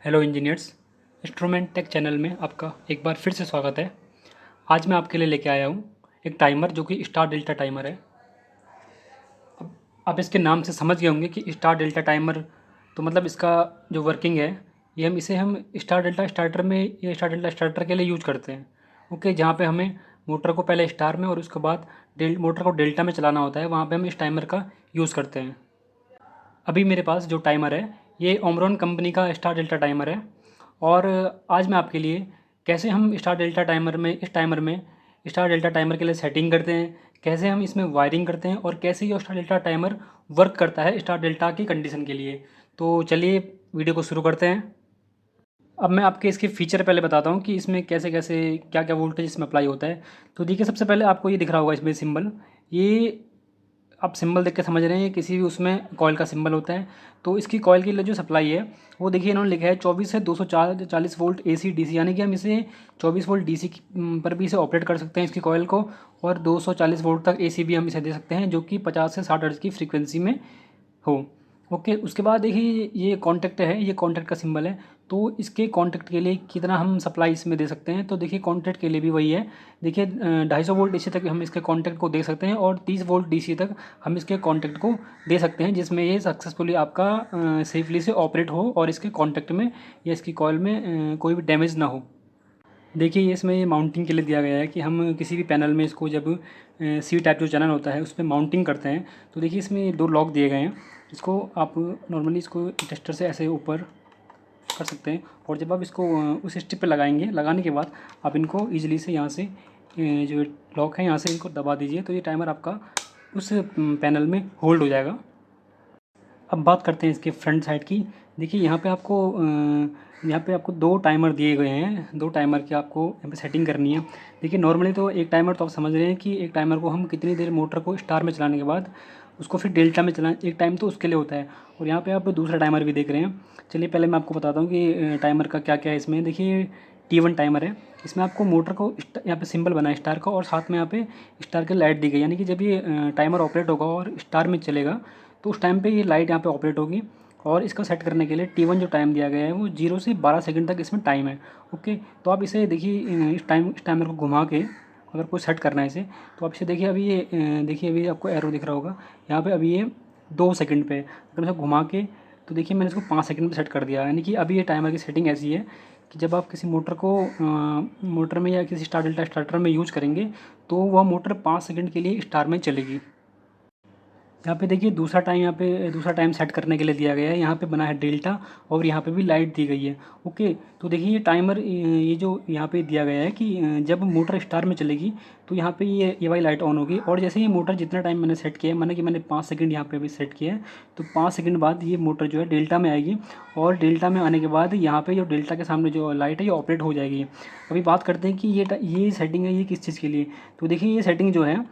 Hello engineers, instrument take channel में आपका एक बार फिर से स्वागत है। आज मैं आपके लिए लेके आया हूँ एक टाइमर जो कि स्टार डेल्टा टाइमर है। आप इसके नाम से समझ गए होंगे कि स्टार डेल्टा टाइमर तो मतलब इसका जो वर्किंग है ये हम स्टार डेल्टा स्टार्टर में या स्टार डेल्टा स्टार्टर के लिए यूज करते हैं। ओके, जहाँ पे हमें मोटर को पहले स्टार में और उसके बाद मोटर को डेल्टा में चलाना होता है, वहाँ पे हम इस टाइमर का यूज़ करते हैं। अभी मेरे पास जो टाइमर है ये ओमरॉन कंपनी का स्टार डेल्टा टाइमर है। और आज मैं आपके लिए कैसे हम स्टार डेल्टा टाइमर में इस टाइमर में स्टार डेल्टा टाइमर के लिए सेटिंग करते हैं, कैसे हम इसमें वायरिंग करते हैं और कैसे ये स्टार डेल्टा टाइमर वर्क करता है स्टार डेल्टा की कंडीशन के लिए। तो चलिए वीडियो को शुरू करते हैं। अब मैं आपके इसके फ़ीचर पहले बताता हूँ कि इसमें कैसे कैसे क्या क्या वोल्टेज इसमें अप्लाई होता है। तो देखिए, सबसे पहले आपको ये दिख रहा होगा इसमें सिंबल, ये आप सिंबल देख के समझ रहे हैं किसी भी उसमें कॉइल का सिंबल होता है। तो इसकी कॉइल की जो सप्लाई है वो देखिए इन्होंने लिखा है 24 से 240 वोल्ट AC DC, यानी कि हम इसे 24 वोल्ट DC पर भी इसे ऑपरेट कर सकते हैं इसकी कॉइल को, और 240 वोल्ट तक AC भी हम इसे दे सकते हैं जो कि 50 से 60 हर्ट्ज की फ्रीक्वेंसी में हो। ओके, उसके बाद देखिए ये कॉन्टैक्ट है, ये कॉन्टैक्ट का सिंबल है। तो इसके कॉन्टैक्ट के लिए कितना हम सप्लाई इसमें दे सकते हैं, तो देखिए कॉन्टैक्ट के लिए भी वही है। देखिए 250 वोल्ट DC तक हम इसके कॉन्टैक्ट को दे सकते हैं और 30 वोल्ट DC तक हम इसके कॉन्टैक्ट को दे सकते हैं, जिसमें ये सक्सेसफुली आपका सेफली से ऑपरेट हो और इसके कॉन्टैक्ट में या इसकी कॉइल में कोई भी डैमेज ना हो। देखिए ये इसमें ये माउंटिंग के लिए दिया गया है कि हम किसी भी पैनल में इसको जब सी टाइप जो चैनल होता है उस पर माउंटिंग करते हैं तो देखिए इसमें दो लॉक दिए गए हैं। इसको आप नॉर्मली इसको टेस्टर से ऐसे ऊपर कर सकते हैं और जब आप इसको उस स्टिप पे लगाएंगे, लगाने के बाद आप इनको ईजिली से यहाँ से जो लॉक है यहाँ से इनको दबा दीजिए तो ये टाइमर आपका उस पैनल में होल्ड हो जाएगा। अब बात करते हैं इसके फ्रंट साइड की। देखिए यहाँ पे आपको दो टाइमर दिए गए हैं, दो टाइमर की आपको यहाँ पे सेटिंग करनी है। देखिए नॉर्मली तो एक टाइमर तो आप समझ रहे हैं कि एक टाइमर को हम कितनी देर मोटर को स्टार में चलाने के बाद उसको फिर डेल्टा में चलाएं, एक टाइम तो उसके लिए होता है। और यहाँ पे आप दूसरा टाइमर भी देख रहे हैं। चलिए पहले मैं आपको बताता हूँ कि टाइमर का क्या क्या है इसमें। देखिए T1 टाइमर है, इसमें आपको मोटर को यहाँ पे सिंबल बना है स्टार का और साथ में यहाँ पे स्टार की लाइट दी गई, यानी कि जब ये टाइमर ऑपरेट होगा और स्टार में चलेगा तो उस टाइम पे ये लाइट यहाँ पे ऑपरेट होगी। और इसका सेट करने के लिए T1 जो टाइम दिया गया है वो 0 से 12 सेकंड तक इसमें टाइम है। ओके, तो आप इसे देखिए इस टाइमर को घुमा के अगर कोई सेट करना है इसे तो आप इसे देखिए अभी देखिए अभी आपको एरो दिख रहा होगा यहाँ पे, अभी ये 2 सेकंड पे है। अगर मैं इसे घुमा के तो देखिए मैंने इसको 5 सेकंड पे सेट कर दिया, यानी कि अभी ये टाइमर की सेटिंग ऐसी है कि जब आप किसी मोटर को मोटर में या किसी स्टार डेल्टा स्टार्टर में यूज़ करेंगे तो वह मोटर 5 सेकंड के लिए स्टार में चलेगी। यहाँ पे देखिए दूसरा टाइम सेट करने के लिए दिया गया है, यहाँ पे बना है डेल्टा और यहाँ पे भी लाइट दी गई है। ओके, तो देखिए ये टाइमर ये जो यहाँ पे दिया गया है कि जब मोटर स्टार में चलेगी तो यहाँ पे ये वाली लाइट ऑन होगी और जैसे ही मोटर जितना टाइम मैंने सेट किया है, माना कि मैंने 5 सेकंड यहाँ पे अभी सेट किया है, तो 5 सेकंड बाद ये मोटर जो है डेल्टा में आएगी और डेल्टा में आने के बाद यहाँ पे जो डेल्टा के सामने जो लाइट है ये ऑपरेट हो जाएगी। अभी बात करते हैं कि ये सेटिंग है ये किस चीज़ के लिए। तो देखिए ये सेटिंग जो है,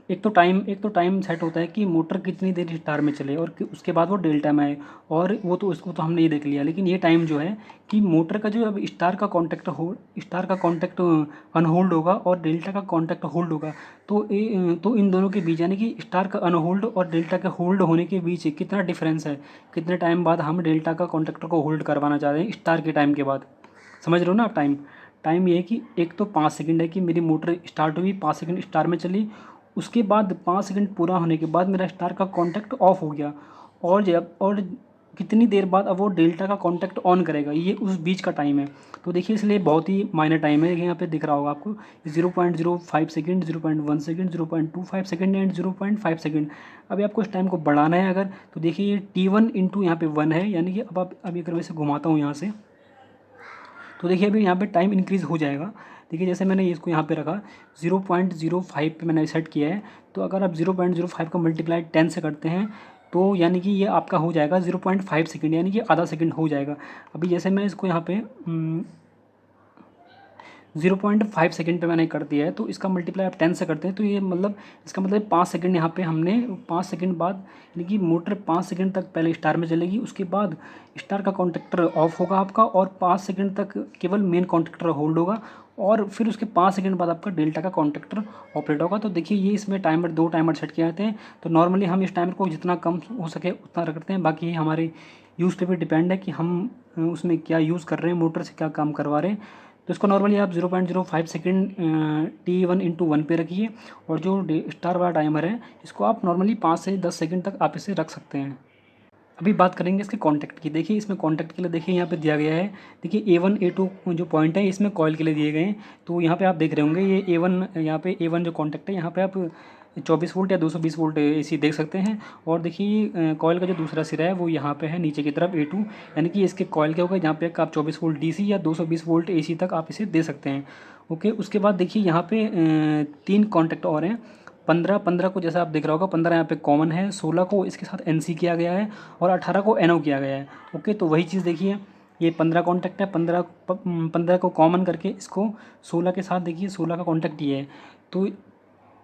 एक तो टाइम सेट होता है कि मोटर कितनी देर स्टार में चले और उसके बाद वो डेल्टा में आए, और वो तो उसको तो हमने ये देख लिया। लेकिन ये टाइम जो है कि मोटर का जो अब स्टार का कॉन्टैक्ट अनहोल्ड होगा और डेल्टा का कॉन्टैक्ट होल्ड होगा, तो इन दोनों के बीच, यानी कि स्टार का अनहोल्ड और डेल्टा के होल्ड होने के बीच कितना डिफरेंस है, कितने टाइम बाद हम डेल्टा का कॉन्टैक्टर को होल्ड करवाना चाह रहे हैं स्टार के टाइम के बाद। समझ रहे हो ना आप टाइम। टाइम ये है कि एक तो 5 सेकंड है कि मेरी मोटर स्टार्ट हुई, 5 सेकंड स्टार में चली, उसके बाद 5 सेकंड पूरा होने के बाद मेरा स्टार का कॉन्टैक्ट ऑफ हो गया, और कितनी देर बाद अब वो डेल्टा का कॉन्टैक्ट ऑन करेगा, ये उस बीच का टाइम है। तो देखिए इसलिए बहुत ही माइनर टाइम है। यहाँ पे दिख रहा होगा आपको 0.05 second, 0.1 second, 0.25 second and 0.5 second. अभी आपको इस टाइम को बढ़ाना है अगर, तो देखिए ये T1 इंटू यहाँ पे 1 है, यानी कि अब आप अभी अगर मैं इसे घुमाता हूँ यहाँ से तो देखिए अभी यहाँ पे टाइम इंक्रीज़ हो जाएगा। देखिए जैसे मैंने इसको यहाँ पे रखा 0.05 पे मैंने सेट किया है, तो अगर आप 0.05 का मल्टीप्लाई 10 से करते हैं तो यानी कि ये आपका हो जाएगा 0.5 सेकंड, यानी कि आधा सेकंड हो जाएगा। अभी जैसे मैं इसको यहाँ पे 0.5 सेकंड पे मैंने कर दिया है, तो इसका मल्टीप्लाई आप 10 से करते हैं तो ये मतलब इसका मतलब 5 सेकंड यहाँ पे हमने 5 सेकंड बाद, यानी कि मोटर 5 सेकंड तक पहले स्टार में चलेगी, उसके बाद स्टार का कॉन्टैक्टर ऑफ होगा आपका और 5 सेकंड तक केवल मेन कॉन्टैक्टर होल्ड होगा और फिर उसके 5 सेकंड बाद आपका डेल्टा का कॉन्टैक्टर ऑपरेट होगा। तो देखिए ये इसमें दो टाइमर सेट किए जाते हैं। तो नॉर्मली हम इस टाइमर को जितना कम हो सके उतना रखते हैं, बाकी हमारे यूज़ पे भी डिपेंड है कि हम उसमें क्या यूज़ कर रहे हैं, मोटर से क्या काम करवा रहे हैं। तो इसको नॉर्मली आप 0.05 सेकेंड T1/1 पे रखिए, और जो स्टार वाला टाइमर है इसको आप नॉर्मली 5 से 10 सेकंड तक आप इसे रख सकते हैं। अभी बात करेंगे इसके कॉन्टैक्ट की। देखिए इसमें कॉन्टैक्ट के लिए देखिए यहाँ पे दिया गया है, देखिए A1 A2 जो पॉइंट है इसमें कॉइल के लिए दिए गए हैं। तो यहाँ पे आप देख रहे होंगे ये A1, यहाँ पे A1 जो कॉन्टैक्ट है यहाँ पे आप 24 वोल्ट या 220 वोल्ट AC देख सकते हैं। और देखिए कॉइल का जो दूसरा सिरा है वो यहाँ पे है नीचे की तरफ A2, यानी कि इसके कॉइल के होगा जहाँ पे आप 24 वोल्ट DC या 220 वोल्ट AC तक आप इसे दे सकते हैं। ओके, उसके बाद देखिए यहाँ पे 3 कॉन्टैक्ट और हैं। 15 को जैसा आप देख रहा होगा, 15 यहाँ पे कॉमन है, 16 को इसके साथ NC किया गया है और 18 को NO किया गया है। ओके, तो वही चीज़ देखिए, ये 15 कॉन्टैक्ट है, 15 को कॉमन करके इसको 16 के साथ देखिए 16 का कॉन्टैक्ट ये है। तो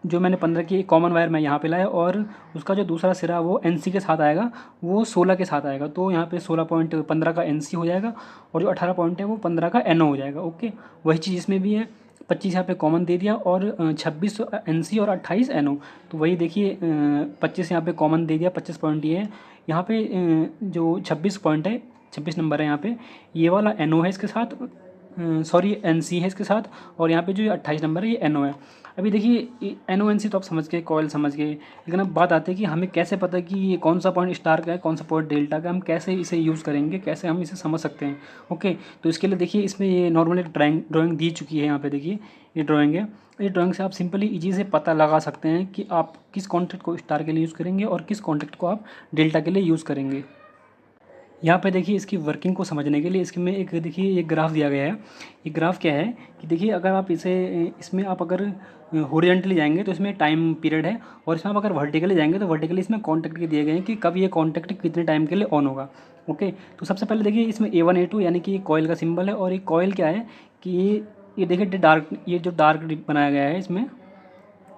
जो मैंने 15 की कॉमन वायर मैं यहाँ पे लाया और उसका जो दूसरा सिरा वो NC के साथ आएगा, वो 16 के साथ आएगा। तो यहाँ पे 16.15 का NC हो जाएगा और जो 18 पॉइंट है वो 15 का NO हो जाएगा। ओके, वही चीज़ इसमें भी है, 25 यहाँ पे कॉमन दे दिया और 26 NC और 28 NO। तो वही देखिए 25 यहाँ पे कॉमन दे दिया, 25 पॉइंट ये है। यहाँ पे जो 26 पॉइंट है, 26 नंबर है यहाँ पे, ये वाला NO है इसके साथ, सॉरी NC है इसके साथ, और यहाँ पे जो 28 नंबर है ये NO है। अभी देखिए NO NC तो आप समझ गए, कॉयल समझ गए, लेकिन अब बात आती है कि हमें कैसे पता कि ये कौन सा पॉइंट स्टार का है, कौन सा पॉइंट डेल्टा का, हम कैसे इसे यूज़ करेंगे, कैसे हम इसे समझ सकते हैं। ओके, तो इसके लिए देखिए इसमें ये नॉर्मली ड्राइंग दी चुकी है, यहाँ पे देखिए ये ड्राइंग है। ये ड्राइंग से आप सिंपली ईजी से पता लगा सकते हैं कि आप किस कॉन्टैक्ट को स्टार के लिए यूज़ करेंगे और किस कॉन्टैक्ट को आप डेल्टा के लिए यूज़ करेंगे। यहाँ पे देखिए इसकी वर्किंग को समझने के लिए इसमें एक देखिए एक ग्राफ दिया गया है। ये ग्राफ क्या है कि देखिए अगर आप इसे इसमें आप अगर हॉरिजॉन्टली जाएंगे तो इसमें टाइम पीरियड है, और इसमें आप अगर वर्टिकली जाएंगे तो वर्टिकली इसमें कॉन्टैक्ट के दिए गए हैं कि कब ये कॉन्टैक्ट कितने टाइम के लिए ऑन होगा। ओके, तो सबसे पहले देखिए इसमें A1 A2 यानी कि ये कॉयल का सिंबल है, और ये कॉयल क्या है कि ये देखिए डार्क, ये जो डार्क बनाया गया है इसमें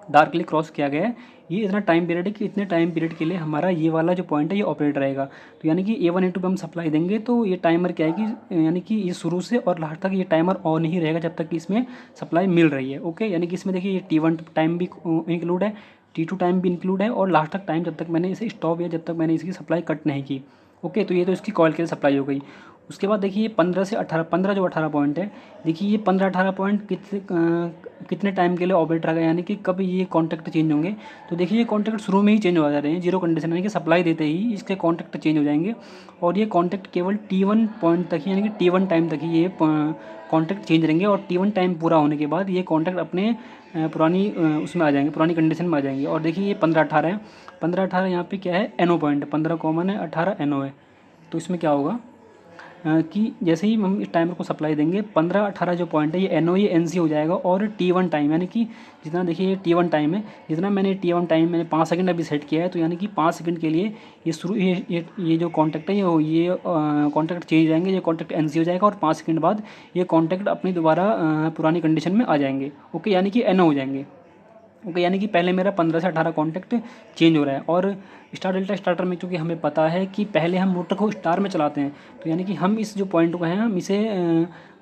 डार्कली क्रॉस किया गया है, ये इतना टाइम पीरियड है कि इतने टाइम पीरियड के लिए हमारा ये वाला जो पॉइंट है ये ऑपरेट रहेगा। तो यानी कि A1 A2 पे हम सप्लाई देंगे तो ये टाइमर क्या है कि यानी कि ये शुरू से और लास्ट तक ये टाइमर ऑन ही रहेगा जब तक कि इसमें सप्लाई मिल रही है। ओके, यानी कि इसमें देखिए ये T1 टाइम भी इंक्लूड है, T2 टाइम भी इंक्लूड है, और लास्ट तक टाइम जब तक मैंने इसे स्टॉप या जब तक मैंने इसकी सप्लाई कट नहीं की। ओके, तो ये तो इसकी कॉल के लिए सप्लाई हो गई। उसके बाद देखिए 15 से 18, 15 जो 18 पॉइंट है, देखिए ये 15-18 पॉइंट कितने टाइम के लिए ऑपरेट रहेगा, यानी कि कब ये कॉन्टैक्ट चेंज होंगे। तो देखिए ये कॉन्टैक्ट शुरू में ही चेंज हो जा रहे हैं, जीरो कंडीशन यानी कि सप्लाई देते ही इसके कॉन्टैक्ट चेंज हो जाएंगे, और ये कॉन्टैक्ट केवल T1 पॉइंट तक ही यानी कि T1 टाइम तक ही ये कॉन्टैक्ट चेंज रहेंगे, और T1 टाइम पूरा होने के बाद ये कॉन्टैक्ट अपने पुरानी उसमें आ जाएंगे, पुरानी कंडीशन में आ जाएंगे। और देखिए ये 15-18 है, 15-18 यहाँ पे क्या है, NO पॉइंट है, 15 कॉमन है, 18 NO है। तो इसमें क्या होगा कि जैसे ही हम इस टाइमर को सप्लाई देंगे 15-18 जो पॉइंट है ये NO ये NC हो जाएगा, और T1 टाइम यानी कि जितना देखिए ये T1 टाइम है, जितना मैंने T1 टाइम मैंने 5 सेकंड अभी सेट किया है, तो यानी कि 5 सेकंड के लिए ये शुरू ये जो कॉन्टैक्ट है ये कॉन्टैक्ट चेंज हो जाएंगे, ये कॉन्टैक्ट NC हो जाएगा, और 5 सेकंड बाद ये कॉन्टैक्ट अपनी दोबारा पुरानी कंडीशन में आ जाएंगे। ओके, यानी कि NO हो जाएंगे। ओके, यानी कि पहले मेरा 15 से 18 कॉन्टैक्ट चेंज हो रहा है। और स्टार डेल्टा स्टार्टर में क्योंकि हमें पता है कि पहले हम मोटर को स्टार में चलाते हैं, तो यानी कि हम इस जो पॉइंट को है हम इसे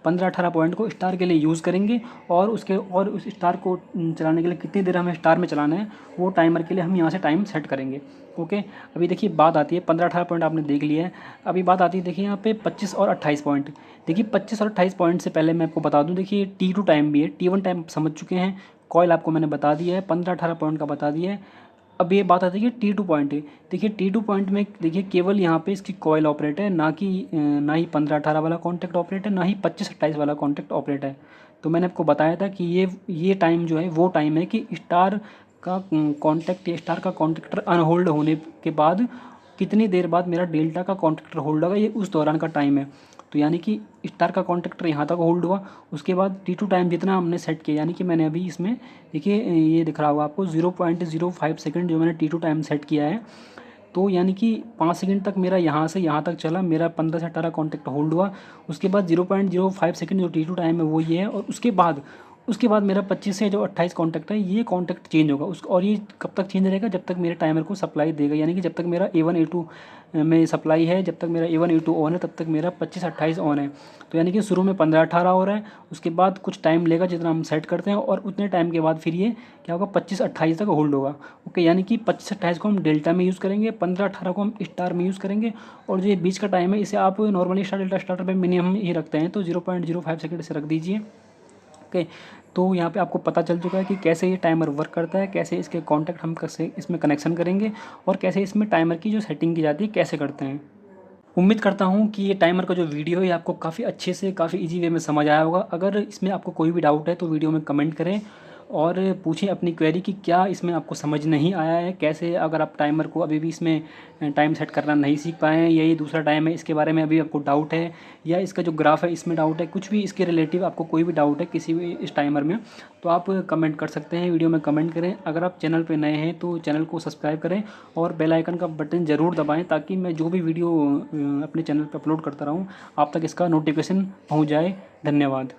15-18 पॉइंट को स्टार के लिए यूज़ करेंगे, और उस स्टार को चलाने के लिए कितनी देर हमें स्टार में चलाना है वो टाइमर के लिए हम यहाँ से टाइम सेट करेंगे। ओके, अभी देखिए बात आती है 15-18 पॉइंट आपने देख लिया है। अभी बात आती है देखिए यहाँ पे 25 और 28 पॉइंट। देखिए 25 और 28 पॉइंट से पहले मैं आपको बता दूँ, देखिए T2 टाइम भी है, T1 टाइम समझ चुके हैं, कॉयल आपको मैंने बता दिया है, 15-18 पॉइंट का बता दिया है। अब ये बात आती है कि T2 पॉइंट है। देखिए T2 पॉइंट में देखिए केवल यहाँ पे इसकी कॉयल ऑपरेट है, ना ही 15-18 वाला कॉन्टैक्ट ऑपरेट है, ना ही 25-28 वाला कॉन्टैक्ट ऑपरेट है। तो मैंने आपको बताया था कि ये टाइम जो है वो टाइम है कि स्टार का कॉन्टैक्ट या स्टार का कॉन्टैक्टर अनहोल्ड होने के बाद कितनी देर बाद मेरा डेल्टा का कॉन्टैक्टर होल्ड होगा, ये उस दौरान का टाइम है। तो यानी कि स्टार का कॉन्टैक्टर यहाँ तक होल्ड हुआ, उसके बाद T2 टाइम जितना हमने सेट किया, यानी कि मैंने अभी इसमें देखिए ये दिख रहा होगा आपको 0.05 सेकंड जो मैंने T2 टाइम सेट किया है। तो यानी कि 5 सेकंड तक मेरा यहाँ से यहाँ तक चला, मेरा 15 से 18 कॉन्टैक्ट होल्ड हुआ। उसके बाद 0.05 सेकंड जो T2 टाइम है वो ये है, और उसके बाद उसके बाद मेरा 25 से जो 28 कॉन्टैक्ट है ये कॉन्टैक्ट चेंज होगा उस, और ये कब तक चेंज रहेगा, जब तक मेरे टाइमर को सप्लाई देगा, यानी कि जब तक मेरा A1 A2 में सप्लाई है, जब तक मेरा A1 A2 ऑन है तब तक मेरा 25-28 ऑन है। तो यानी कि शुरू में 15-18 हो रहा है, उसके बाद कुछ टाइम लेगा जितना हम सेट करते हैं, और उतने टाइम के बाद फिर ये क्या होगा 25-28 तक होल्ड होगा। ओके, यानी कि 25-28 को हम डेल्टा में यूज़ करेंगे, 15-18 को हम स्टार में यूज़ करेंगे, और जो ये बीच का टाइम है इसे आप नॉर्मली स्टार डेल्टा स्टार्टर पे मिनिमम ही रखते हैं, तो 0.05 सेकंड से रख दीजिए। ओके, तो यहाँ पे आपको पता चल चुका है कि कैसे ये टाइमर वर्क करता है, कैसे इसके कॉन्टैक्ट हम कैसे इसमें कनेक्शन करेंगे, और कैसे इसमें टाइमर की जो सेटिंग की जाती है कैसे करते हैं। उम्मीद करता हूँ कि ये टाइमर का जो वीडियो है ये आपको काफ़ी अच्छे से काफ़ी इजी वे में समझ आया होगा। अगर इसमें आपको कोई भी डाउट है तो वीडियो में कमेंट करें और पूछें अपनी क्वेरी कि क्या इसमें आपको समझ नहीं आया है, कैसे अगर आप टाइमर को अभी भी इसमें टाइम सेट करना नहीं सीख पाए हैं, या ये दूसरा टाइम है इसके बारे में अभी आपको डाउट है, या इसका जो ग्राफ है इसमें डाउट है, कुछ भी इसके रिलेटिव आपको कोई भी डाउट है किसी भी इस टाइमर में, तो आप कमेंट कर सकते हैं, वीडियो में कमेंट करें। अगर आप चैनल पे नए हैं तो चैनल को सब्सक्राइब करें और बेल आइकन का बटन ज़रूर दबाएं, ताकि मैं जो भी वीडियो अपने चैनल पर अपलोड करता रहूँ आप तक इसका नोटिफिकेशन पहुँच जाए। धन्यवाद।